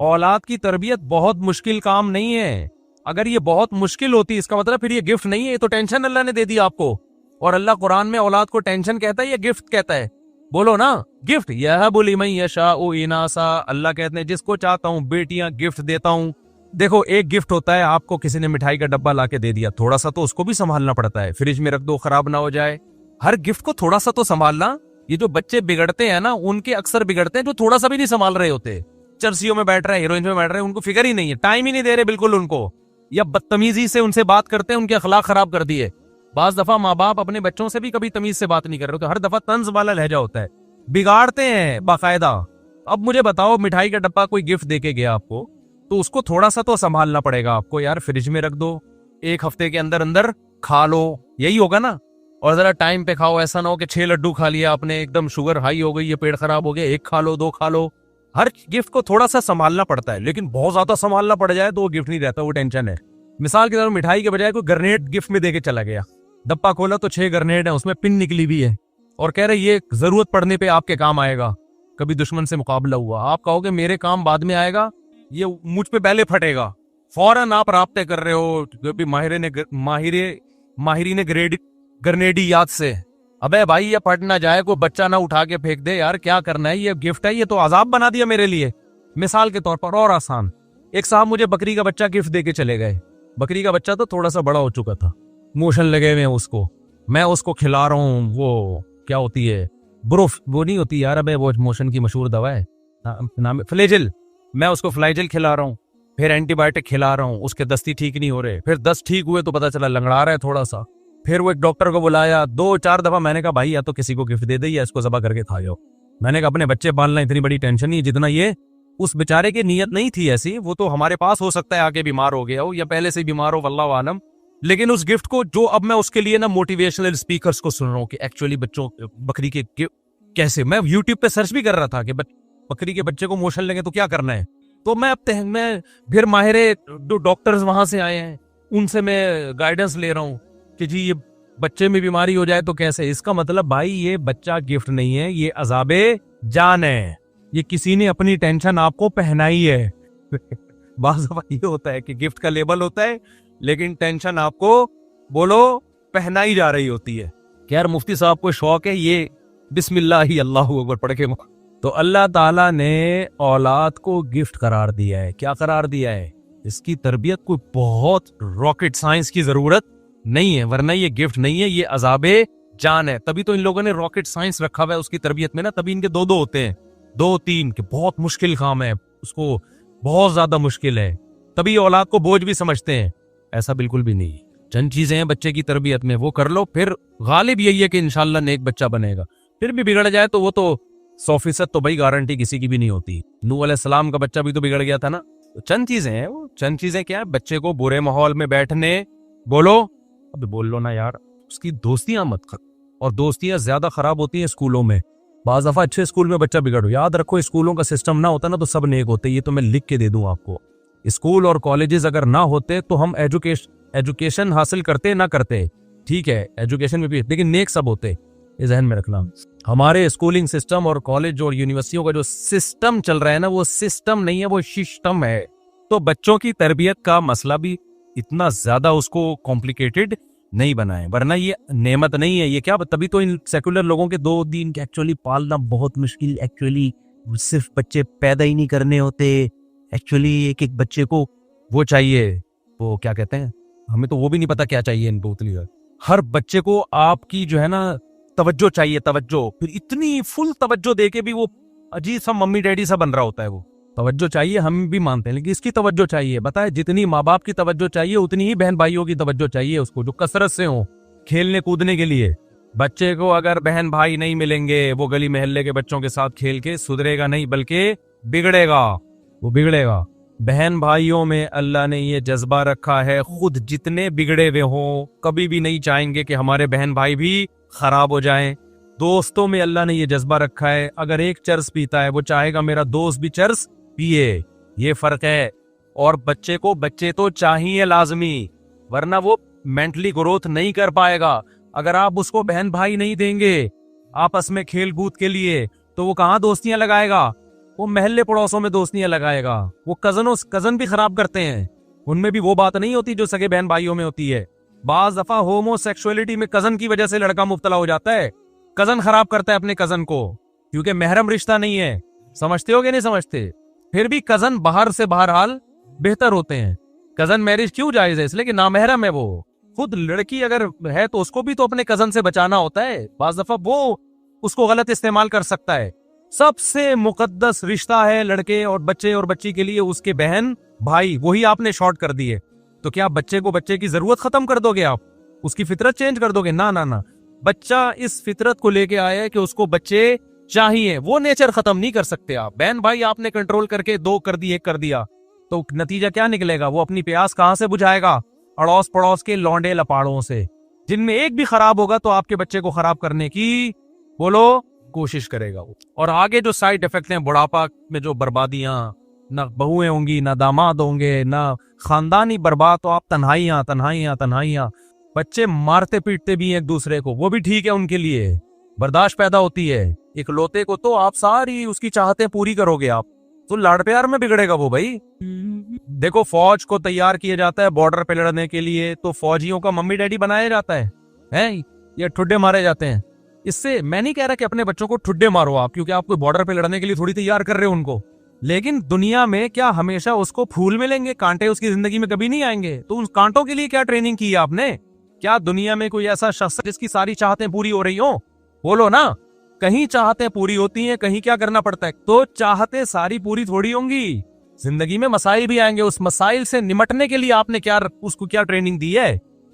औलाद की तरबियत बहुत मुश्किल काम नहीं है। अगर ये बहुत मुश्किल होती इसका मतलब फिर ये गिफ्ट नहीं है, ये तो टेंशन अल्लाह ने दे दी आपको। और अल्लाह कुरान में औलाद को टेंशन कहता है या गिफ्ट कहता है? बोलो ना, गिफ्ट। यह बोली मैं यशा ओ इनासा, अल्लाह कहते हैं जिसको चाहता हूं बेटियां गिफ्ट देता हूं। देखो, एक गिफ्ट होता है आपको किसी ने मिठाई का डब्बा लाके दे दिया, थोड़ा सा तो उसको भी संभालना पड़ता है, फ्रिज में रख दो खराब ना हो जाए। हर गिफ्ट को थोड़ा सा तो संभालना। ये जो बच्चे बिगड़ते हैं ना, उनके अक्सर बिगड़ते हैं जो थोड़ा सा भी नहीं संभाल रहे होते। चर्सियों में बैठ रहे हैं, हीरोइन में बैठ रहे हैं, उनको फिक्र ही नहीं है, टाइम ही नहीं दे रहे बिल्कुल उनको, या बदतमीजी से उनसे बात करते हैं, उनके अखलाक खराब कर दिए। बाज दफा माँ बाप अपने बच्चों से भी कभी तमीज से बात नहीं कर रहे, तो हर दफा तंज वाला लहजा होता है, बिगाड़ते हैं बाकायदा। अब मुझे बताओ, मिठाई का डब्बा कोई गिफ्ट देके गया आपको, तो उसको थोड़ा सा तो संभालना पड़ेगा आपको यार। फ्रिज में रख दो, एक हफ्ते के अंदर अंदर खा लो, यही होगा ना। और जरा टाइम पे खाओ, ऐसा ना हो कि 6 लड्डू खा लिया आपने, एकदम शुगर हाई हो गई, ये पेट खराब हो गया, 1 खा लो 2 खा लो। हर गिफ्ट को थोड़ा सा संभालना पड़ता है, लेकिन बहुत ज्यादा संभालना पड़ जाए तो वो गिफ्ट नहीं रहता, वो टेंशन है। मिसाल के तौर पर मिठाई के बजाय कोई ग्रेनेड गिफ्ट में देके चला गया, डब्बा खोला तो 6 ग्रेनेड है, उसमें पिन निकली भी है, और कह रहे ये जरूरत पड़ने पे आपके काम आएगा। कभी दुश्मन से मुकाबला हुआ, आप कहोगे मेरे काम बाद में आएगा, ये मुझ पे पहले फटेगा, फौरन आप राब्ते कर रहे हो माहिरीन ग्रेनेडी याद से। अबे भाई, ये फट ना जाए, कोई बच्चा ना उठा के फेंक दे यार, क्या करना है, ये गिफ्ट है, ये तो अजाब बना दिया मेरे लिए। मिसाल के तौर पर और आसान, एक साहब मुझे बकरी का बच्चा गिफ्ट देके चले गए। बकरी का बच्चा तो थोड़ा सा बड़ा हो चुका था, मोशन लगे हुए हैं उसको, मैं उसको खिला रहा हूँ, वो क्या होती है, ब्रुफ, वो नहीं होती यार, अबे वो मोशन की मशहूर दवा है, नाम फ्लेजिल, मैं उसको फ्लाइजिल खिला रहा हूँ, फिर एंटीबायोटिक खिला रहा हूँ, उसके दस्ती ठीक नहीं हो रहे, फिर 10 ठीक हुए तो पता चला लंगड़ा रहा है थोड़ा सा। फिर वो एक डॉक्टर को बुलाया, 2-4 दफा मैंने कहा भाई या तो किसी को गिफ्ट दे दे या इसको ज़बह करके खा जाओ। मैंने कहा अपने बच्चे पालना इतनी बड़ी टेंशन नहीं जितना ये। उस बेचारे की नीयत नहीं थी ऐसी, वो तो हमारे पास हो सकता है आके बीमार हो गया हो या पहले से बीमार हो, वल्लाहु आलम। लेकिन उस गिफ्ट को जो अब मैं उसके लिए ना मोटिवेशनल स्पीकर्स को सुन रहा हूँ कि एक्चुअली बच्चों बकरी के कैसे, मैं यूट्यूब पे सर्च भी कर रहा था कि बकरी के बच्चे को मोशन लगे तो क्या करना है। तो मैं फिर माहिरे डॉक्टर्स वहां से आए हैं, उनसे मैं गाइडेंस ले रहा हूँ कि जी ये बच्चे में बीमारी हो जाए तो कैसे। इसका मतलब भाई ये बच्चा गिफ्ट नहीं है, ये अजाबे जान है, ये किसी ने अपनी टेंशन आपको पहनाई है। बाज़ दफा ये होता है कि गिफ्ट का लेबल होता है लेकिन टेंशन आपको बोलो पहनाई जा रही होती है। यार मुफ्ती साहब को शौक है ये बिस्मिल्लाह ही अल्लाहू अकबर पढ़ के, तो अल्लाह ताला ने औलाद को गिफ्ट करार दिया है। क्या करार दिया है? इसकी तरबियत कोई बहुत रॉकेट साइंस की जरूरत नहीं है, वरना ये गिफ्ट नहीं है, ये अजाबे जान है। तभी तो इन लोगों ने रॉकेट साइंस रखा हुआ है उसकी तरबियत में ना, तभी इनके 2-2 होते हैं, 2-3 के बहुत मुश्किल काम है, उसको बहुत ज्यादा मुश्किल है, तभी औलाद को बोझ भी समझते हैं। ऐसा बिल्कुल भी नहीं। चंद चीजें हैं बच्चे की तरबियत में, वो कर लो, फिर गालिब यही है कि इंशाल्लाह नेक बच्चा बनेगा। फिर भी बिगड़ जाए तो वो तो 100% तो भाई गारंटी किसी की भी नहीं होती। नूह अलैहिस्सलाम का बच्चा भी तो बिगड़ गया था ना। तो चंद चीजें हैं, वो चंद चीजें क्या है, बच्चे को बुरे माहौल में बैठने बोलो, अब बोल लो ना यार, उसकी दोस्तियां मत कर, और दोस्तियां ज्यादा खराब होती हैं स्कूलों में। बाज़ दफा अच्छे स्कूल में बच्चा बिगड़ो, याद रखो स्कूलों का सिस्टम ना होता ना तो सब नेक होते, ये तो मैं लिख के दे दूं आपको। स्कूल और कॉलेजेस अगर ना होते तो हम एजुकेशन हासिल करते ना करते, ठीक है एजुकेशन में भी, लेकिन नेक सब होते, ये जहन में रखना। हमारे स्कूलिंग सिस्टम और कॉलेज और यूनिवर्सिटियों का जो सिस्टम चल रहा है ना, वो सिस्टम नहीं है, वो सिस्टम है। तो बच्चों की तरबियत का मसला भी इतना ज्यादा उसको कॉम्प्लिकेटेड नहीं बनाए, वरना ये नेमत नहीं है, ये क्या, तभी तो इन सेकुलर लोगों के 2 दिन के एक्चुअली पालना बहुत मुश्किल। एक्चुअली सिर्फ बच्चे पैदा ही नहीं करने होते, एक्चुअली एक एक बच्चे को वो चाहिए, वो क्या कहते हैं, हमें तो वो भी नहीं पता क्या चाहिए इनको उतनी। हर बच्चे को आपकी जो है ना तवज्जो चाहिए, तवज्जो, फिर इतनी फुल तवज्जो देके भी वो अजीब सा मम्मी डैडी सा बन रहा होता है। वो तवज्जो चाहिए, हम भी मानते हैं, लेकिन इसकी तवज्जो चाहिए, बताए जितनी माँ बाप की तवज्जो चाहिए उतनी ही बहन भाइयों की तवज्जो चाहिए उसको, जो कसरत से हो खेलने कूदने के लिए। बच्चे को अगर बहन भाई नहीं मिलेंगे, वो गली मोहल्ले के बच्चों के साथ खेल के सुधरेगा नहीं बल्कि बिगड़ेगा, वो बिगड़ेगा। बहन भाइयों में अल्लाह ने ये जज्बा रखा है, खुद जितने बिगड़े हुए हों कभी भी नहीं चाहेंगे कि हमारे बहन भाई भी खराब हो जाएं। दोस्तों में अल्लाह ने ये जज्बा रखा है, अगर एक चर्स पीता है वो चाहेगा मेरा दोस्त भी चर्स पिए, ये फर्क है। और बच्चे को बच्चे तो चाहिए लाजमी, वरना वो मेंटली ग्रोथ नहीं कर पाएगा। अगर आप उसको बहन भाई नहीं देंगे आपस में खेल कूद के लिए, तो वो कहाँ दोस्तियां लगाएगा? वो महल्ले पड़ोसों में दोस्तियां लगाएगा, वो कजन भी खराब करते हैं, उनमें भी वो बात नहीं होती जो सगे बहन भाइयों में होती है। बाज दफा होमोसेक्सुअलिटी में कजन की वजह से लड़का मुब्तला हो जाता है, कजन खराब करता है अपने कजन को, क्योंकि महरम रिश्ता नहीं है। समझते हो कि नहीं समझते? फिर भी कजन बाहर से बहरहाल बेहतर होते हैं। कजन मैरिज क्यों जायज है? इसलिए कि नामहरम है वो। खुद लड़की अगर है तो उसको भी तो अपने कजन से बचाना होता है, बाज दफा वो उसको गलत इस्तेमाल कर सकता है। सबसे मुकद्दस रिश्ता है लड़के और बच्ची के लिए उसके बहन भाई, वही आपने शॉर्ट कर दिए। तो क्या बच्चे को बच्चे की जरूरत खत्म कर दोगे आप? उसकी फितरत चेंज कर दोगे? ना ना ना, बच्चा इस फितरत को लेके आया है कि उसको बच्चे चाहिए, वो नेचर खत्म नहीं कर सकते आप। बहन भाई आपने कंट्रोल करके 2 कर दिए, 1 कर दिया, तो नतीजा क्या निकलेगा? वो अपनी प्यास कहां से बुझाएगा? अड़ोस पड़ोस के लौंडे लपाड़ों से, जिनमें एक भी खराब होगा तो आपके बच्चे को खराब करने की बोलो कोशिश करेगा वो। और आगे जो साइड इफेक्ट हैं बुढ़ापा में, जो बर्बादियां, ना बहुएं होंगी, ना दामाद होंगे, ना खानदानी बर्बाद, तो आप तन्हाइयां तन्हाइयां तन्हाइयां, बच्चे मारते पीटते भी एक दूसरे को, वो भी ठीक है उनके लिए, बर्दाश्त पैदा होती है। एक लोते को तो आप सारी उसकी चाहतें पूरी करोगे आप, तो लाड़ प्यार में बिगड़ेगा वो भाई। देखो, फौज को तैयार किया जाता है बॉर्डर पे लड़ने के लिए, तो फौजियों का मम्मी डैडी बनाया जाता है? ये ठुड्डे मारे जाते हैं। इससे मैं नहीं कह रहा कि अपने बच्चों को ठुड्डे मारो आप, क्योंकि आप कोई बॉर्डर पे लड़ने के लिए थोड़ी तैयार कर रहे हो उनको, लेकिन दुनिया में क्या हमेशा उसको फूल मिलेंगे? कांटे उसकी जिंदगी में कभी नहीं आएंगे। तो उन कांटों के लिए क्या ट्रेनिंग की है आपने? क्या दुनिया में कोई ऐसा शख्स जिसकी सारी चाहतें पूरी हो रही हो? बोलो ना। कहीं चाहतें पूरी होती हैं, कहीं क्या करना पड़ता है। तो चाहतें सारी पूरी थोड़ी होंगी, जिंदगी में मसाइल भी आएंगे। उस मसाइल से निमटने के लिए आपने उसको क्या ट्रेनिंग दी है?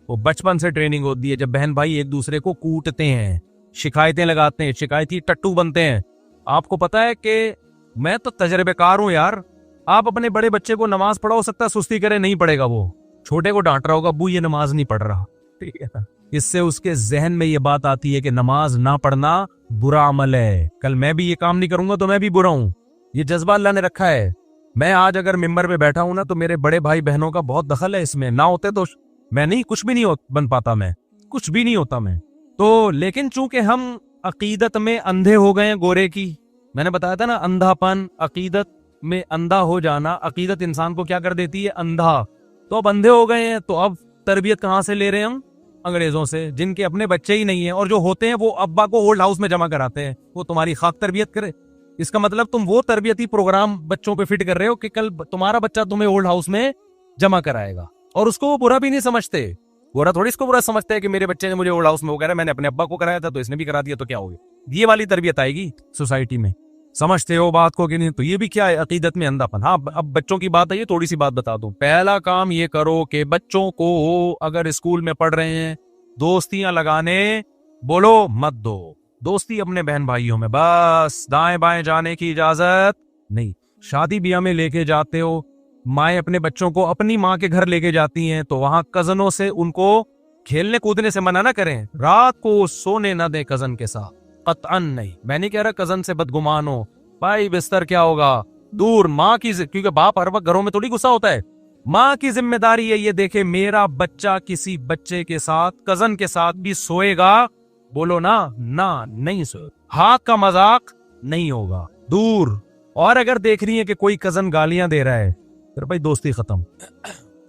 वो बचपन से ट्रेनिंग होती है, जब बहन भाई एक दूसरे को कूटते हैं, शिकायतें लगाते हैं, शिकायती टट्टू बनते हैं। आपको पता है कि मैं तो तजर्बेकार हूं यार। आप अपने बड़े बच्चे को नमाज पढ़ा, हो सकता है सुस्ती करे, नहीं पड़ेगा, वो छोटे को डांट रहा होगा, अब्बू ये नमाज नहीं पढ़ रहा, ठीक है ना? इससे उसके जहन में ये बात आती है कि नमाज ना पढ़ना बुरा अमल है, कल मैं भी ये काम नहीं करूंगा तो मैं भी बुरा हूं। ये जज्बा अल्लाह ने रखा है। मैं आज अगर मिंबर पे बैठा हूं ना, तो मेरे बड़े भाई बहनों का बहुत दखल है इसमें। ना होते तो मैं नहीं, कुछ भी नहीं बन पाता, मैं कुछ भी नहीं होता मैं तो। लेकिन चूंकि हम अकीदत में अंधे हो गए हैं गोरे की, मैंने बताया था ना, अंधापन, अकीदत में अंधा हो जाना, अकीदत इंसान को क्या कर देती है? अंधा। तो अब अंधे हो गए हैं, तो अब तरबियत कहां से ले रहे हैं हम? अंग्रेजों से, जिनके अपने बच्चे ही नहीं है, और जो होते हैं वो अब्बा को ओल्ड हाउस में जमा कराते हैं, वो तुम्हारी खाक तरबियत करे। इसका मतलब तुम वो तरबियती प्रोग्राम बच्चों पे फिट कर रहे हो कि कल तुम्हारा बच्चा तुम्हें ओल्ड हाउस में जमा कराएगा, और उसको वो बुरा भी नहीं समझते। गोरा थोड़ी इसको बुरा समझते हैं कि मेरे बच्चे ने मुझे ओल्ड हाउस में वो करा, मैंने अपने अब्बा को कराया था तो इसने भी करा दिया, तो क्या हो गया? ये वाली तरबियत आएगी सोसाइटी में। समझते हो बात को कि नहीं? तो ये भी क्या है? अकीदत में अंधापन। हाँ, अब बच्चों की बात है, ये थोड़ी सी बात बता दूं। पहला काम ये करो कि बच्चों को अगर स्कूल में पढ़ रहे हैं, दोस्तियां लगाने बोलो मत दो। दोस्ती अपने बहन भाइयों में, बस दाएं बाएं जाने की इजाजत नहीं। शादी ब्याह में लेके जाते हो, माएं अपने बच्चों को अपनी माँ के घर लेके जाती हैं, तो वहां कजनों से उनको खेलने कूदने से मना ना करें। रात को सोने ना दें कजन के साथ, कतअन नहीं। मैं नहीं कह रहा कजन से बदगुमान हो, भाई बिस्तर क्या होगा, दूर। माँ की, क्योंकि बाप हर वक्त घरों में थोड़ी गुस्सा होता है, माँ की जिम्मेदारी है ये देखे मेरा बच्चा किसी बच्चे के साथ, कजन के साथ भी सोएगा। बोलो ना, ना नहीं सोए, हाथ का मजाक नहीं होगा, दूर। और अगर देख रही है कि कोई कजन गालियां दे रहा है, फिर भाई दोस्ती खत्म।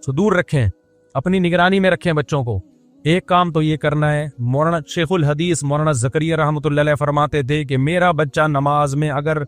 तो दूर रखें, अपनी निगरानी में रखें बच्चों को। एक काम तो ये करना है, मौलाना शेखुल हदीस मौलाना जकरिया रहमतुल्लाह अलैह फरमाते थे कि मेरा बच्चा नमाज में अगर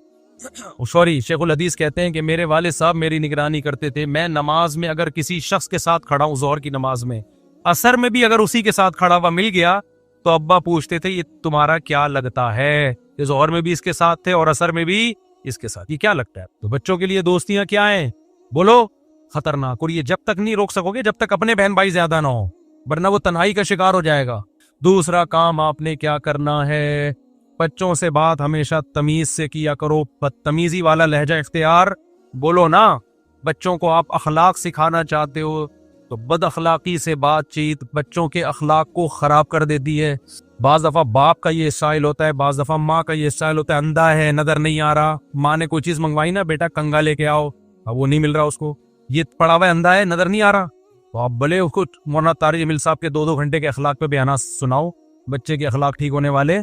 शेखुल हदीस कहते हैं कि मेरे वाले साहब मेरी निगरानी करते थे, मैं नमाज में अगर किसी शख्स के साथ खड़ा हूं, जोहर की नमाज में, असर में भी अगर उसी के साथ खड़ा हुआ मिल गया, तो अब्बा पूछते थे ये तुम्हारा क्या लगता है? ये जोहर में भी इसके साथ थे और असर में भी इसके साथ, ये क्या लगता है? तो बच्चों के लिए दोस्तियां क्या है? बोलो खतरनाक। और ये जब तक नहीं रोक सकोगे जब तक अपने बहन भाई ज्यादा ना हो, वरना वो तन्हाई का शिकार हो जाएगा। दूसरा काम आपने क्या करना है, बच्चों से बात हमेशा तमीज से किया करो, बदतमीजी वाला लहजा इख्तियार बोलो ना। बच्चों को आप अखलाक सिखाना चाहते हो तो बद अखलाकी से बातचीत बच्चों के अखलाक को खराब कर देती है। बाज दफा बाप का ये स्टाइल होता है, बाज दफा माँ का ये स्टाइल होता है, अंधा है, नजर नहीं आ रहा, माँ ने कोई चीज मंगवाई ना, बेटा कंगा लेके आओ, अब वो नहीं मिल रहा उसको, ये पड़ा हुआ अंधा है, नजर नहीं आ रहा, तो आप भले उसको मौलाना तारिक जमील साहब के 2-2 घंटे के अखलाक पे बयाना सुनाओ, बच्चे के अखलाक ठीक होने वाले।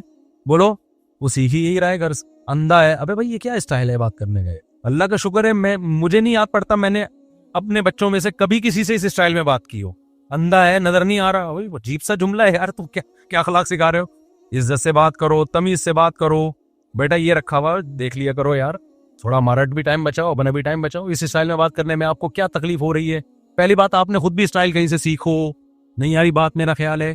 बोलो वो सीख ही यही रहा है घर से। अंधा है, अबे भाई ये क्या स्टाइल है बात करने का? अल्लाह का शुक्र है मुझे नहीं याद पड़ता मैंने अपने बच्चों में से कभी किसी से इस स्टाइल में बात की हो। अंधा है, नजर नहीं आ रहा, वही अजीब सा जुमला है यार, तुम क्या क्या अखलाक सिखा रहे हो? इज्जत से बात करो, तमीज से बात करो, बेटा ये रखा हुआ देख लिया करो यार, थोड़ा हमारा भी टाइम बचाओ, अपना भी टाइम बचाओ। इस स्टाइल में बात करने में आपको क्या तकलीफ हो रही है? पहली बात, आपने खुद भी स्टाइल कहीं से सीखो, नहीं यारी बात मेरा ख्याल है।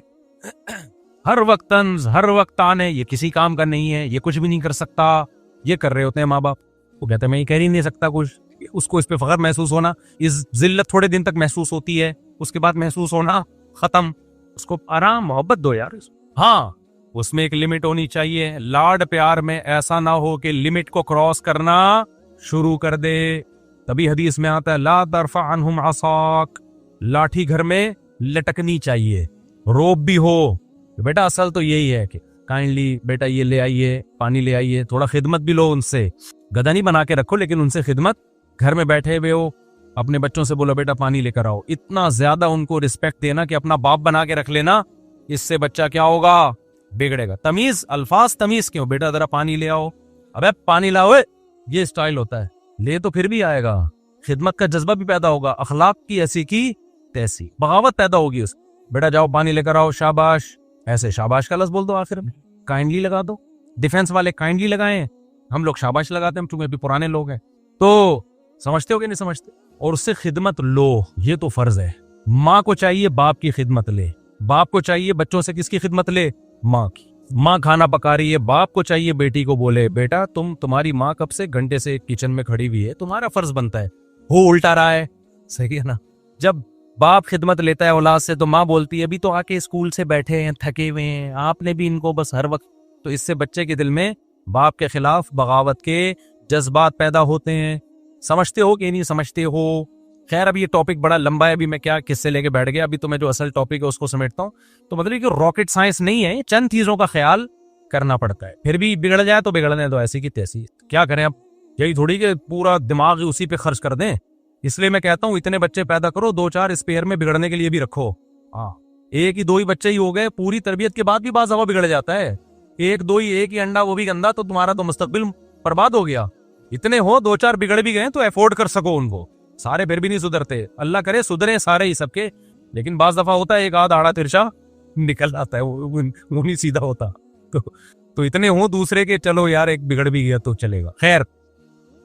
हर वक्त तंज, हर वक्त ताने, ये किसी काम का नहीं है, ये कुछ भी नहीं कर सकता, ये कर रहे होते हैं माँ बाप। वो कहते हैं मैं ये कह ही नहीं सकता कुछ, उसको इस पे फख्र महसूस होना, इस जिल्लत थोड़े दिन तक महसूस होती है, उसके बाद महसूस होना खत्म। उसको आराम मोहब्बत दो यार। हाँ, उसमें एक लिमिट होनी चाहिए। लाड प्यार में ऐसा ना हो कि लिमिट को क्रॉस करना शुरू कर दे। तभी हदीस में आता है ला तरफा अन्हुम असाक, लाठी घर में लटकनी चाहिए, रोब भी हो। तो बेटा असल तो यही है कि काइंडली बेटा ये ले आइए, पानी ले आइए, थोड़ा खिदमत भी लो उनसे। गधा नहीं बना के रखो, लेकिन उनसे खिदमत। घर में बैठे हुए हो, अपने बच्चों से बोलो बेटा पानी लेकर आओ। इतना ज्यादा उनको रिस्पेक्ट देना कि अपना बाप बना के रख लेना। इससे बच्चा क्या होगा? बिगड़ेगा। तमीज, अल्फाज तमीज क्यों? बेटा जरा पानी ले आओ, अबे पानी लाओ, ये स्टाइल होता है। ले तो फिर भी आएगा, खिदमत का जज्बा भी पैदा होगा, अखलाक की ऐसी की तैसी बगावत पैदा होगी उस। बेटा जाओ पानी लेकर आओ, शाबाश। ऐसे शाबाश का लफ्ज बोल दो आखिर में, काइंडली लगा दो। डिफेंस वाले काइंडली लगाएं, हम लोग शाबाश लगाते हैं क्योंकि अभी पुराने लोग हैं। तो समझते हो कि नहीं समझते? और उससे खिदमत लो, ये तो फर्ज है। माँ को चाहिए बाप की खिदमत ले, बाप को चाहिए बच्चों से किसकी खिदमत ले? माँ की। माँ खाना पका रही है, बाप को चाहिए बेटी को बोले बेटा तुम्हारी माँ कब से घंटे से किचन में खड़ी हुई है, तुम्हारा फर्ज बनता है। हो उल्टा रहा है, सही है ना? जब बाप खिदमत लेता है औलाद से तो माँ बोलती है अभी तो आके स्कूल से बैठे हैं, थके हुए हैं, आपने भी इनको बस हर वक्त। तो इससे बच्चे के दिल में बाप के खिलाफ बगावत के जज्बात पैदा होते हैं। समझते हो कि नहीं समझते हो? खैर अभी ये टॉपिक बड़ा लंबा है, अभी मैं क्या किससे लेके बैठ गया। अभी तो मैं जो असल टॉपिक है उसको समेटता हूँ। तो मतलब कि रॉकेट साइंस नहीं है, चंद चीजों का ख्याल करना पड़ता है। फिर भी बिगड़ जाए तो बिगड़ने दो, ऐसी की तैसी। क्या करें अब? यही थोड़ी कि पूरा दिमाग उसी पे खर्च कर दें। इसलिए मैं कहता हूँ इतने बच्चे पैदा करो, 2-4 स्पेयर में बिगड़ने के लिए भी रखो। हाँ, एक ही 2 ही बच्चे ही हो गए, पूरी तरबियत के बाद भी बाज़ दफा बिगड़ जाता है। एक ही अंडा, वो भी गंदा, तो तुम्हारा तो मुस्तकबिल बर्बाद हो गया। इतने हो 2-4 बिगड़ भी गए तो अफोर्ड कर सको उनको। सारे फिर भी नहीं सुधरते, अल्लाह करे सुधरे सारे ही सबके, लेकिन बाज दफा होता है एक आध आड़ा तिरछा निकल आता है, वो नहीं सीधा होता। तो इतने हो दूसरे के, चलो यार एक बिगड़ भी गया तो चलेगा। खैर,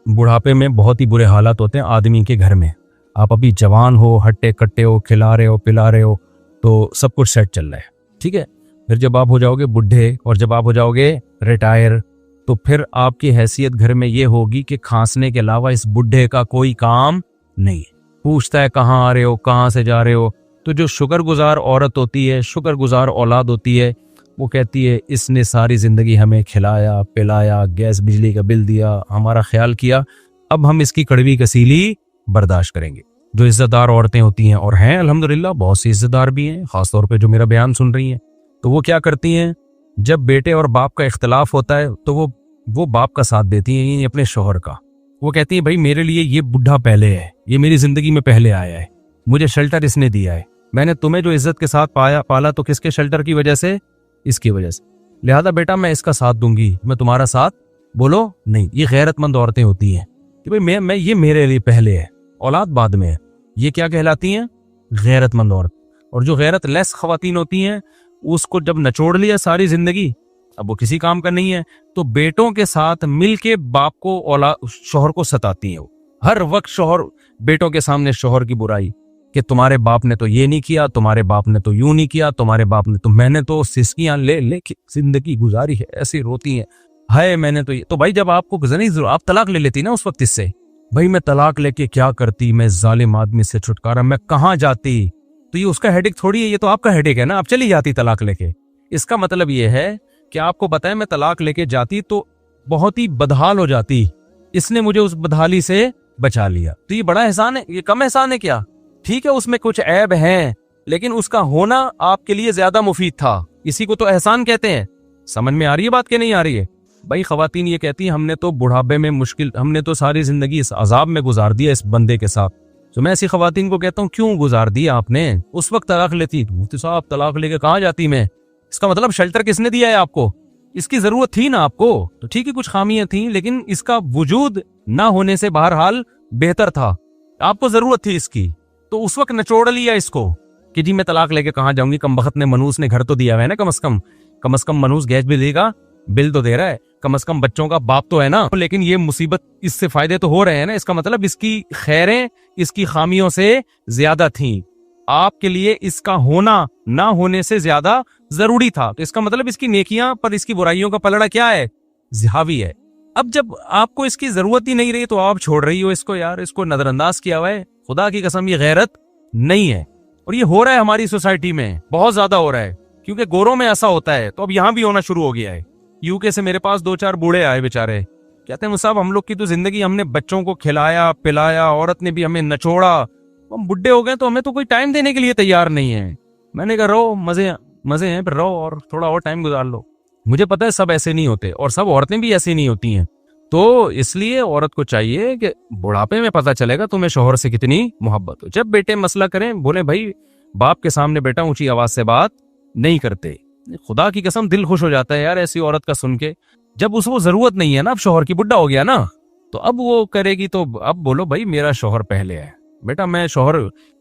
बुढ़ापे में बहुत ही बुरे हालात होते हैं आदमी के घर में। आप अभी जवान हो, हट्टे कट्टे हो, खिला रहे हो, पिला रहे हो, तो सब कुछ सेट चल रहा है, ठीक है। फिर जब आप हो जाओगे बुढ़े और जब आप हो जाओगे रिटायर, तो फिर आपकी हैसियत घर में ये होगी कि खांसने के अलावा इस बुढ़े का कोई काम नहीं। पूछता है कहाँ आ रहे हो, कहाँ से जा रहे हो। तो जो शुक्रगुजार औरत होती है, शुक्रगुजार औलाद होती है, वो कहती है इसने सारी जिंदगी हमें खिलाया पिलाया, गैस बिजली का बिल दिया, हमारा ख्याल किया, अब हम इसकी कड़वी कसीली बर्दाश्त करेंगे। जो इज्जतदार औरतें होती हैं, और हैं अल्हम्दुलिल्लाह बहुत सी इज्जतदार भी हैं, खासतौर पे जो मेरा बयान सुन रही हैं, तो वो क्या करती हैं, जब बेटे और बाप का इख्तलाफ होता है तो वो बाप का साथ देती हैं, अपने शोहर का। वो कहती हैं भाई मेरे लिए ये बुढ़ा पहले है, ये मेरी जिंदगी में पहले आया है, मुझे शेल्टर इसने दिया है, मैंने तुम्हें जो इज्जत के साथ पाला तो किसके शेल्टर की वजह से? इसकी वजह से। लिहाजा बेटा मैं इसका साथ दूंगी, मैं तुम्हारा साथ बोलो नहीं। ये गैरतमंद औरतें होती हैं कि भाई मैं ये मेरे लिए पहले है, औलाद बाद में है। ये क्या कहलाती हैं? गैरतमंद औरत। और जो गैरत लेस खवातीन होती हैं, उसको जब नचोड़ लिया सारी जिंदगी, अब वो किसी काम का नहीं है, तो बेटों के साथ मिलके बाप को औलाद शोहर को सताती हैं। हर वक्त शोहर बेटों के सामने शोहर की बुराई कि तुम्हारे बाप ने तो ये नहीं किया, तुम्हारे बाप ने तो यूं नहीं किया, तुम्हारे बाप ने तो, मैंने तो सिसकियां ले जिंदगी गुजारी है, ऐसी रोती हैं, हाय मैंने तो ये। तो भाई जब आपको आप तलाक ले लेती ना उस वक्त, इससे भाई मैं तलाक लेके क्या करती, मैं जालिम आदमी से छुटकारा, मैं कहाँ जाती, तो ये उसका हेडेक थोड़ी है, ये तो आपका हेडेक है ना, आप चली जाती तलाक लेके। इसका मतलब ये है कि आपको पता है मैं तलाक लेके जाती तो बहुत ही बदहाल हो जाती, इसने मुझे उस बदहाली से बचा लिया। तो ये बड़ा एहसान है, ये कम एहसान है क्या? ठीक है उसमें कुछ ऐब हैं, लेकिन उसका होना आपके लिए ज्यादा मुफीद था, इसी को तो एहसान कहते हैं। समझ में आ रही है बात कि नहीं आ रही है? भाई खवातीन ये कहती हैं हमने तो बुढ़ापे में मुश्किल, हमने तो सारी जिंदगी इस अजाब में गुजार दिया इस बंदे के साथ। तो मैं ऐसी खवातीन को कहता हूँ क्यों गुजार दिया आपने? उस वक्त तलाक लेती, मुफ्ती साहब तलाक लेके कहाँ जाती मैं? इसका मतलब शेल्टर किसने दिया है आपको? इसकी जरूरत थी ना आपको, तो ठीक है कुछ खामियां थी, लेकिन इसका वजूद ना होने से बहरहाल बेहतर था। आपको जरूरत थी इसकी, तो उस वक्त निचोड़ लिया इसको कि जी मैं तलाक लेके कहां जाऊंगी, कमबख्त ने मनूस ने घर तो दिया हुआ है ना, कम से कम मनूस गैस बिल देगा, बिल तो दे रहा है, कम से कम बच्चों का बाप तो है ना। लेकिन ये मुसीबत, इससे फायदे तो हो रहे हैं ना, इसका मतलब इसकी खैरें इसकी खामियों से ज्यादा थी। आपके लिए इसका होना ना होने से ज्यादा जरूरी था, तो इसका मतलब इसकी नेकियां पर इसकी बुराइयों का पलड़ा क्या है, हावी है। अब जब आपको इसकी जरूरत ही नहीं रही तो आप छोड़ रही हो इसको, यार इसको नजरअंदाज किया हुआ है। खुदा की कसम ये गैरत नहीं है, और ये हो रहा है हमारी सोसाइटी में, बहुत ज्यादा हो रहा है, क्योंकि गोरों में ऐसा होता है तो अब यहां भी होना शुरू हो गया है। यूके से मेरे पास 2-4 बूढ़े आए बेचारे, कहते हैं मुसाब हम लोग की तो जिंदगी, हमने बच्चों को खिलाया पिलाया, औरत ने भी हमें नचोड़ा, हम बुढ़े हो गए तो हमें तो कोई टाइम देने के लिए तैयार नहीं है। मैंने कहा रहो, मजे हैं, फिर रहो और थोड़ा और टाइम गुजार लो। मुझे पता है सब ऐसे नहीं होते, और सब औरतें भी ऐसी नहीं होती हैं, तो इसलिए औरत को चाहिए कि बुढ़ापे में पता चलेगा तुम्हें शौहर से कितनी मोहब्बत हो। जब बेटे मसला करें, बोले भाई बाप के सामने बेटा ऊंची आवाज से बात नहीं करते। खुदा की कसम दिल खुश हो जाता है यार ऐसी औरत का सुन के। जब उसको जरूरत नहीं है ना, अब शौहर की, बुढ़ा हो गया ना, तो अब वो करेगी, तो अब बोलो भाई मेरा शौहर पहले है बेटा, मैं शौहर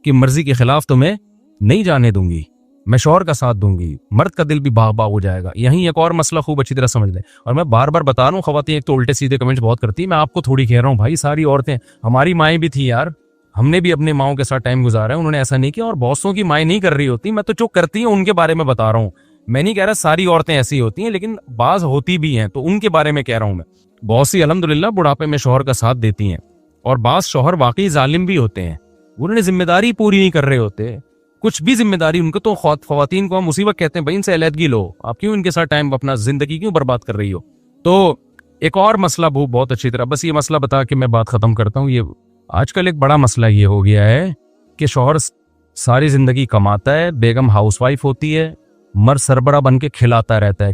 की मर्जी के खिलाफ तुम्हें नहीं जाने दूंगी, मैं शौहर का साथ दूंगी। मर्द का दिल भी बाग बाग हो जाएगा। यहीं एक और मसला खूब अच्छी तरह समझ लें, और मैं बार बार बता रहा हूँ, खवातीन एक तो उल्टे सीधे कमेंट्स बहुत करती है, मैं आपको थोड़ी कह रहा हूँ भाई, सारी औरतें, हमारी माएँ भी थी यार, हमने भी अपने माओं के साथ टाइम गुजारा है, उन्होंने ऐसा नहीं किया, और बहुत सौ की माएँ नहीं कर रही होती, मैं तो जो करती हूँ उनके बारे में बता रहा हूँ। मैं नहीं कह रहा सारी औरतें ऐसी होती हैं, लेकिन बाज होती भी हैं, तो उनके बारे में कह रहा हूं मैं। बहुत सी अल्हम्दुलिल्लाह बुढ़ापे में शौहर का साथ देती हैं, और बाज शौहर वाकई जालिम भी होते हैं, उन्होंने जिम्मेदारी पूरी नहीं कर रहे होते, कुछ भी जिम्मेदारी उनको, तो खवातीन को हम मुसीबत कहते हैं, भाई इनसे अलहदगी लो, आप क्यों इनके साथ टाइम अपना जिंदगी क्यों बर्बाद कर रही हो। तो एक और मसला बहुत अच्छी तरह, बस ये मसला बता के मैं बात खत्म करता हूँ। ये आजकल एक बड़ा मसला ये हो गया है कि शौहर सारी जिंदगी कमाता है, बेगम हाउसवाइफ होती है, मर्द सरबरा बन के खिलाता रहता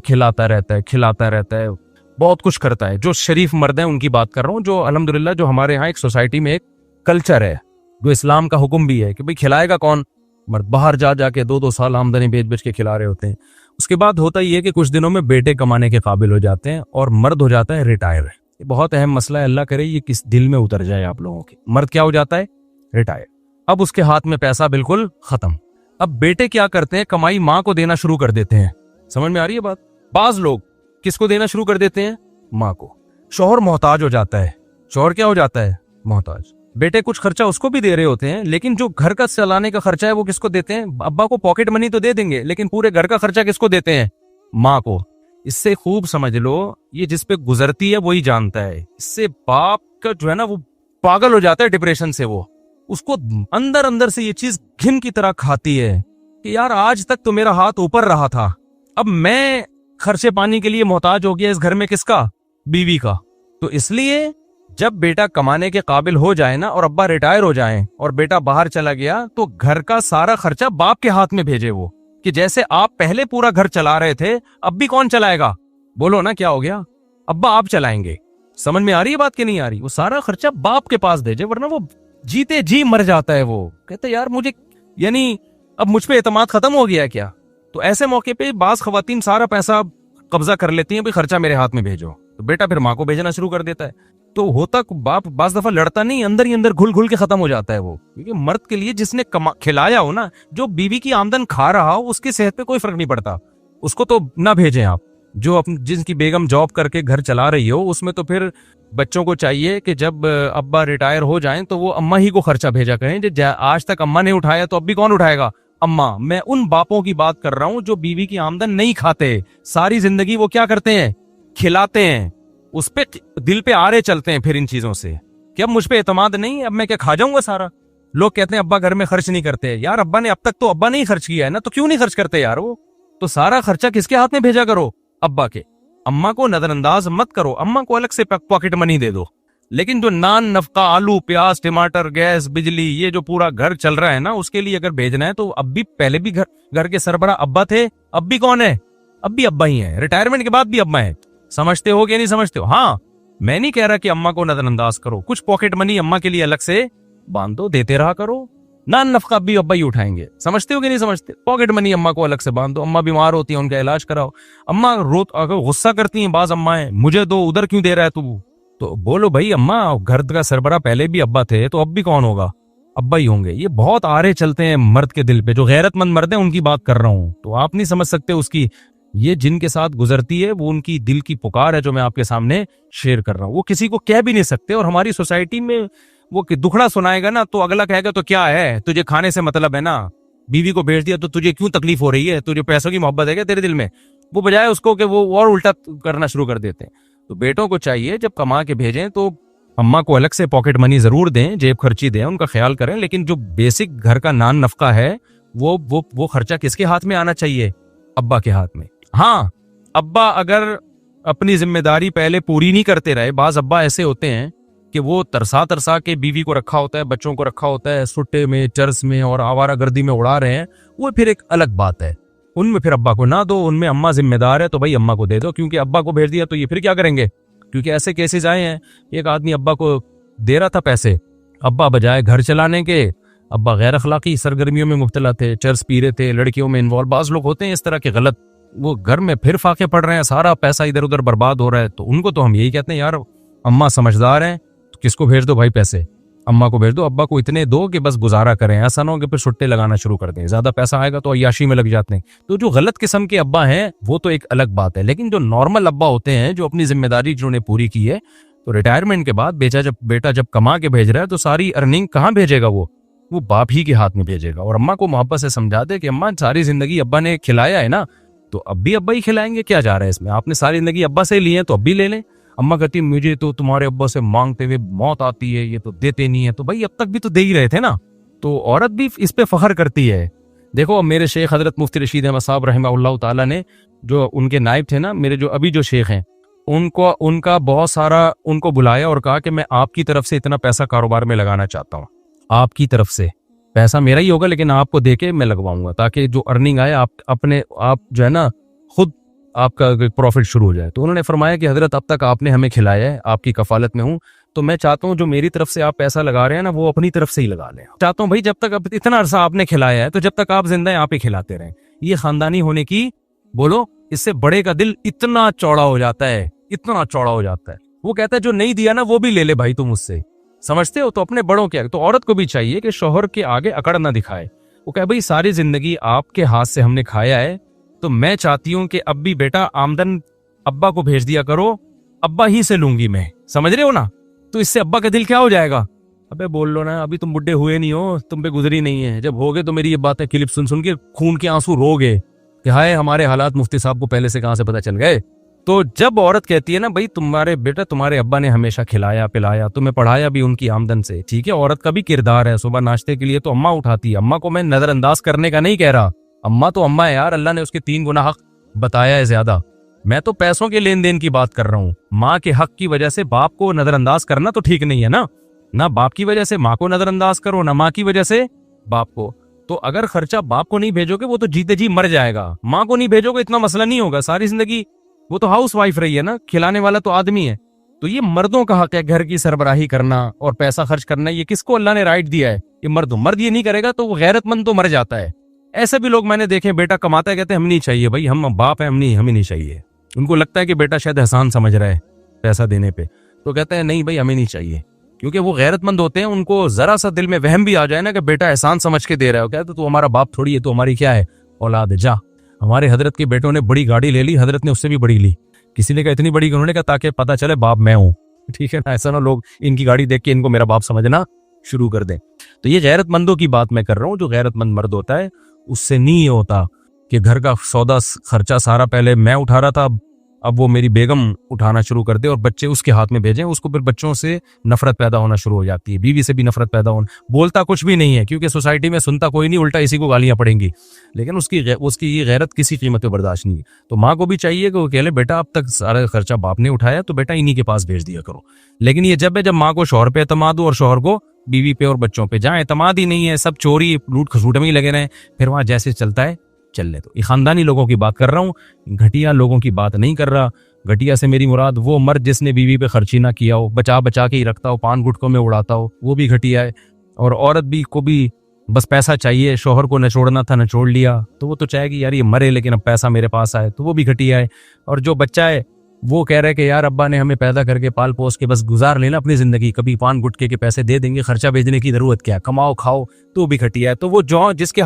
है, बहुत कुछ करता है। जो शरीफ मर्द हैं उनकी बात कर रहा हूँ, जो अल्हम्दुलिल्लाह जो हमारे यहाँ एक सोसाइटी में एक कल्चर है, जो इस्लाम का हुक्म भी है कि भाई खिलाएगा कौन, मर्द बाहर जाके 2-2 साल आमदनी बेच के खिला रहे होते हैं। उसके बाद होता ही है कि कुछ दिनों में बेटे कमाने के काबिल हो जाते हैं और मर्द हो जाता है रिटायर। ये बहुत अहम मसला है, अल्लाह करे ये किस दिल में उतर जाए आप लोगों के। मर्द क्या हो जाता है, रिटायर। अब उसके हाथ में पैसा बिल्कुल खत्म। अब बेटे क्या करते हैं, कमाई माँ को देना शुरू कर देते हैं। समझ में आ रही है बात। बाज लोग किसको देना शुरू कर देते हैं, माँ को। शौहर मोहताज हो जाता है। शौहर क्या हो जाता है, मोहताज। बेटे कुछ खर्चा उसको भी दे रहे होते हैं, लेकिन जो घर का चलाने का खर्चा है वो किसको देते हैं, अब्बा को पॉकेट मनी तो दे देंगे, लेकिन पूरे घर का खर्चा किसको देते हैं, माँ को। इससे खूब समझ लो, ये जिस पे गुजरती है वही जानता है। इससे बाप का जो है ना वो पागल हो जाता है डिप्रेशन से। वो उसको अंदर अंदर से ये चीज घिन की तरह खाती है कि यार आज तक तो मेरा हाथ ऊपर रहा था, अब मैं खर्चे पानी के लिए मोहताज हो गया इस घर में, किसका, बीवी का। तो इसलिए जब बेटा कमाने के काबिल हो जाए ना और अब्बा रिटायर हो जाए और बेटा बाहर चला गया, तो घर का सारा खर्चा बाप के हाथ में भेजे वो, कि जैसे आप पहले पूरा घर चला रहे थे अब भी कौन चलाएगा, बोलो ना क्या हो गया, अब्बा आप चलाएंगे। समझ में आ रही है बात कि नहीं आ रही। वो सारा खर्चा बाप के पास भेजे, वरना वो जीते जी मर जाता है। वो कहते यार मुझे, यानी अब मुझ पे एतमाद खत्म हो गया क्या। तो ऐसे मौके पे बाज खवातीन सारा पैसा कब्जा कर लेती हैं, भाई खर्चा मेरे हाथ में भेजो, तो बेटा फिर माँ को भेजना शुरू कर देता है। तो होता बाप बाज दफा लड़ता नहीं, अंदर ही अंदर घुल घुल के खत्म हो जाता है वो। क्योंकि मर्द के लिए जिसने खिलाया हो ना, जो बीवी की आमदन खा रहा हो, उसकी सेहत पे कोई फर्क नहीं पड़ता, उसको तो ना भेजें आप। जो जिनकी बेगम जॉब करके घर चला रही हो, उसमें तो फिर बच्चों को चाहिए कि जब अब्बा रिटायर हो जाएं तो वो अम्मा ही को खर्चा भेजा करें। आज तक अम्मा ने उठाया तो अब भी कौन उठाएगा, अम्मा। मैं उन बापों की बात कर रहा हूं जो बीवी की आमदन नहीं खाते, सारी जिंदगी वो क्या करते हैं, खिलाते हैं, उस पे दिल पे आरे चलते हैं फिर इन चीजों से कि अब मुझ पे एतमाद नहीं, अब मैं क्या खा जाऊंगा सारा। लोग कहते हैं अब्बा घर में खर्च नहीं करते, यार अब्बा ने अब तक तो अब्बा नहीं खर्च किया है ना, तो क्यों नहीं खर्च करते यार वो। तो सारा खर्चा किसके हाथ में भेजा करो, अब्बा के। अम्मा को नजरअंदाज मत करो, अम्मा को अलग से पॉकेट मनी दे दो। लेकिन जो नान नफका, आलू प्याज टमाटर गैस बिजली, ये जो पूरा घर चल रहा है ना, उसके लिए अगर भेजना है तो अब भी, पहले भी घर के सरबरा अब्बा थे, अब भी कौन है, अब भी अब्बा ही है, रिटायरमेंट के बाद भी अब्बा है। समझते हो कि नहीं समझते हो। हाँ, मैं नहीं कह रहा कि अम्मा को नजरअंदाज करो, कुछ पॉकेट मनी अम्मा के लिए अलग से बांध दो, देते रहा करो। नान नफका भी अब्बा ही उठाएंगे। समझते हो कि नहीं समझते? पॉकेट मनी अम्मा को अलग से बांध दो, अम्मा बीमार होती है उनका इलाज कराओ। अम्मा अगर गुस्सा करती हैं बाज अम्मा है, मुझे दो, उधर क्यों दे रहा है तू? तो बोलो भाई अम्मा घर का सरबरा पहले भी अब्बा थे, तो अब भी कौन होगा? अब्बा ही होंगे। ये बहुत आरे चलते हैं मर्द के दिल पे, जो गैरतमंद मर्द है उनकी बात कर रहा हूं, तो आप नहीं समझ सकते उसकी। ये जिनके साथ गुजरती है वो उनकी दिल की पुकार है जो मैं आपके सामने शेयर कर रहा हूँ। वो किसी को कह भी नहीं सकते, और हमारी सोसाइटी में वो दुखड़ा सुनाएगा ना तो अगला कहेगा तो क्या है, तुझे खाने से मतलब है ना, बीवी को भेज दिया तो तुझे क्यों तकलीफ हो रही है, तुझे पैसों की मोहब्बत है क्या तेरे दिल में? वो बजाय उसको कि वो और उल्टा करना शुरू कर देते हैं। तो बेटों को चाहिए जब कमा के भेजें तो अम्मा को अलग से पॉकेट मनी जरूर दें, जेब खर्ची दें, उनका ख्याल करें, लेकिन जो बेसिक घर का नान नफका है वो खर्चा किसके हाथ में आना चाहिए? अब्बा के हाथ में। हाँ, अब्बा अगर अपनी जिम्मेदारी पहले पूरी नहीं करते रहे, बाज अब्बा ऐसे होते हैं कि वो तरसा तरसा के बीवी को रखा होता है, बच्चों को रखा होता है, सुट्टे में, चर्च में और आवारागर्दी में उड़ा रहे हैं, वो फिर एक अलग बात है। उनमें फिर अब्बा को ना दो, उनमें अम्मा जिम्मेदार है तो भाई अम्मा को दे दो, क्योंकि अब्बा को भेज दिया तो ये फिर क्या करेंगे? क्योंकि ऐसे केसेस आए हैं, एक आदमी अब्बा को दे रहा था पैसे, अब्बा बजाय घर चलाने के अब्बा गैर अखलाकी सरगर्मियों में मुब्तला थे, चर्च पी रहे थे, लड़कियों में इन्वॉल्व। बाज लोग होते हैं इस तरह के गलत, वो घर में फिर फाके पड़ रहे हैं, सारा पैसा इधर उधर बर्बाद हो रहा है। तो उनको तो हम यही कहते हैं यार अम्मा समझदार हैं तो किसको भेज दो भाई पैसे, अम्मा को भेज दो, अब्बा को इतने दो कि बस गुजारा करें, ऐसा ना हो कि फिर छुट्टे लगाना शुरू कर दें, ज्यादा पैसा आएगा तो अय्याशी में लग जाते हैं। तो जो गलत किस्म के अब्बा हैं वो तो एक अलग बात है, लेकिन जो नॉर्मल अब्बा होते हैं जो अपनी जिम्मेदारी जिन्होंने पूरी की है, तो रिटायरमेंट के बाद बेटा जब कमा के भेज रहा है तो सारी अर्निंग कहाँ भेजेगा? वो बाप ही के हाथ में भेजेगा। और अम्मा को मोहब्बत से समझा दे कि अम्मा सारी जिंदगी अब्बा ने खिलाया है ना, तो अब भी अब्बा ही खिलाएंगे, क्या जा रहा है इसमें? आपने सारी जिंदगी अब्बा से लिए हैं तो अब भी ले लें। अम्मा कहती है मुझे तो तुम्हारे अब्बा से मांगते हुए मौत आती है, ये तो देते नहीं है। तो भाई अब तक भी तो दे ही रहे थे ना, तो औरत भी इस पे फख्र करती है। देखो मेरे शेख हजरत मुफ्ती रशीद अहमद साहब रहमतुल्लाह ताला ने, जो उनके नायब थे ना, मेरे जो अभी जो शेख हैं, उनका बहुत सारा उनको बुलाया और कहा कि मैं आपकी तरफ से इतना पैसा कारोबार में लगाना चाहता हूँ, आपकी तरफ से पैसा मेरा ही होगा लेकिन आपको देके मैं लगवाऊंगा, ताकि जो अर्निंग आए आप जो है ना खुद आपका प्रॉफिट शुरू हो जाए। तो उन्होंने फरमाया कि हजरत अब तक आपने हमें खिलाया है, आपकी कफालत में हूँ, तो मैं चाहता हूँ जो मेरी तरफ से आप पैसा लगा रहे हैं ना वो अपनी तरफ से ही लगा लें। चाहता हूँ भाई जब तक इतना अरसा आपने खिलाया है तो जब तक आप जिंदा हैं आप ही खिलाते रहें। ये खानदानी होने की, बोलो इससे बड़े का दिल इतना चौड़ा हो जाता है, इतना चौड़ा हो जाता है। वो कहता है जो नहीं दिया ना वो भी ले ले भाई तुम मुझसे, समझते हो? तो अपने बड़ों के आगे, तो औरत को भी चाहिए कि शौहर के आगे अकड़ ना दिखाए। वो कहे भाई सारी जिंदगी आपके हाथ से हमने खाया है, तो मैं चाहती हूं कि अब भी बेटा आमदन अब्बा को भेज दिया करो, अब्बा ही से लूंगी मैं, समझ रहे हो ना? तो इससे अब्बा का दिल क्या हो जाएगा? अबे बोल लो ना, अभी तुम बुढ़े हुए नहीं हो, तुम पे गुजरी नहीं है, जब होगे तो मेरी ये बातें क्लिप सुन सुन के खून के आंसू रोगे कि हाय हमारे हालात मुफ्ती साहब को पहले से कहां से पता चल गए। तो जब औरत कहती है ना भाई तुम्हारे बेटा तुम्हारे अब्बा ने हमेशा खिलाया पिलाया, तुम्हें पढ़ाया भी उनकी आमदन से, ठीक है, औरत का भी किरदार है, सुबह नाश्ते के लिए तो अम्मा उठाती है। अम्मा को मैं नजरअंदाज करने का नहीं कह रहा, अम्मा तो अम्मा है यार, अल्लाह ने उसके 3 गुना हक बताया है ज्यादा। मैं तो पैसों के लेन देन की बात कर रहा हूँ। माँ के हक की वजह से बाप को नजरअंदाज करना तो ठीक नहीं है ना, ना बाप की वजह से माँ को नजरअंदाज करो, ना माँ की वजह से बाप को। तो अगर खर्चा बाप को नहीं भेजोगे वो तो जीते जी मर जाएगा, माँ को नहीं भेजोगे इतना मसला नहीं होगा, सारी जिंदगी वो तो हाउस वाइफ रही है ना, खिलाने वाला तो आदमी है। तो ये मर्दों का हक है घर की सरबराही करना और पैसा खर्च करना, ये किसको अल्लाह ने राइट दिया है? ये मर्द ये नहीं करेगा तो वो गैरतमंद तो मर जाता है। ऐसे भी लोग मैंने देखे, बेटा कमाता है कहते हैं हम नहीं चाहिए भाई, हम बाप है, हमें नहीं चाहिए। उनको लगता है कि बेटा शायद एहसान समझ रहा है पैसा देने पे, तो कहते हैं नहीं भाई हमें नहीं चाहिए, क्योंकि वो गैरतमंद होते हैं। उनको जरा सा दिल में वहम भी आ जाए ना कि बेटा एहसान समझ के दे रहा है, कहते तो हमारा बाप थोड़ी है, तो हमारी क्या है औलाद है, जा। हमारे हजरत के बेटों ने बड़ी गाड़ी ले ली, हजरत ने उससे भी बड़ी ली, किसी ने कहा इतनी बड़ी, उन्होंने कहा ताकि पता चले बाप मैं हूं, ठीक है ना, ऐसा ना लोग इनकी गाड़ी देख के इनको मेरा बाप समझना शुरू कर दें। तो ये गैरतमंदों की बात मैं कर रहा हूँ। जो गैरतमंद मर्द होता है उससे नहीं होता कि घर का सौदा खर्चा सारा पहले मैं उठा रहा था, अब वो मेरी बेगम उठाना शुरू कर दे और बच्चे उसके हाथ में भेजें, उसको फिर बच्चों से नफरत पैदा होना शुरू हो जाती है, बीवी से भी नफरत पैदा होना। बोलता कुछ भी नहीं है क्योंकि सोसाइटी में सुनता कोई नहीं, उल्टा इसी को गालियां पड़ेंगी, लेकिन उसकी ये गैरत किसी कीमत पे बर्दाश्त नहीं है। तो माँ को भी चाहिए कि वो कह ले बेटा अब तक सारा खर्चा बाप ने उठाया तो बेटा इन्हीं के पास भेज दिया करो। लेकिन ये जब माँ को शौहर पे एतमाद हो और शौहर को बीवी पे और बच्चों पे, जहाँ एतमाद ही नहीं है, सब चोरी लूट खसूट में ही लगे रहे, फिर वहां जैसे चलता है चलने दो। ये खानदानी लोगों की बात कर रहा हूँ, घटिया लोगों की बात नहीं कर रहा। घटिया से मेरी मुराद वो मर्द जिसने बीवी पे खर्ची ना किया हो, बचा बचा के ही रखता हो, पान गुटकों में उड़ाता हो, वो भी घटिया है। और औरत भी को भी बस पैसा चाहिए, शोहर को नचोड़ना था नचोड़ लिया, तो वो तो चाहेगी यार ये मरे लेकिन अब पैसा मेरे पास आए, तो वो भी घटिया है। और जो बच्चा है वो कह रहा है कि यार अब्बा ने हमें पैदा करके पाल पोस के बस गुजार लेना अपनी जिंदगी, कभी पान गुटके के पैसे दे देंगे, खर्चा भेजने की जरूरत क्या, कमाओ खाओ, तो भी घटिया है। तो वो जो जिसके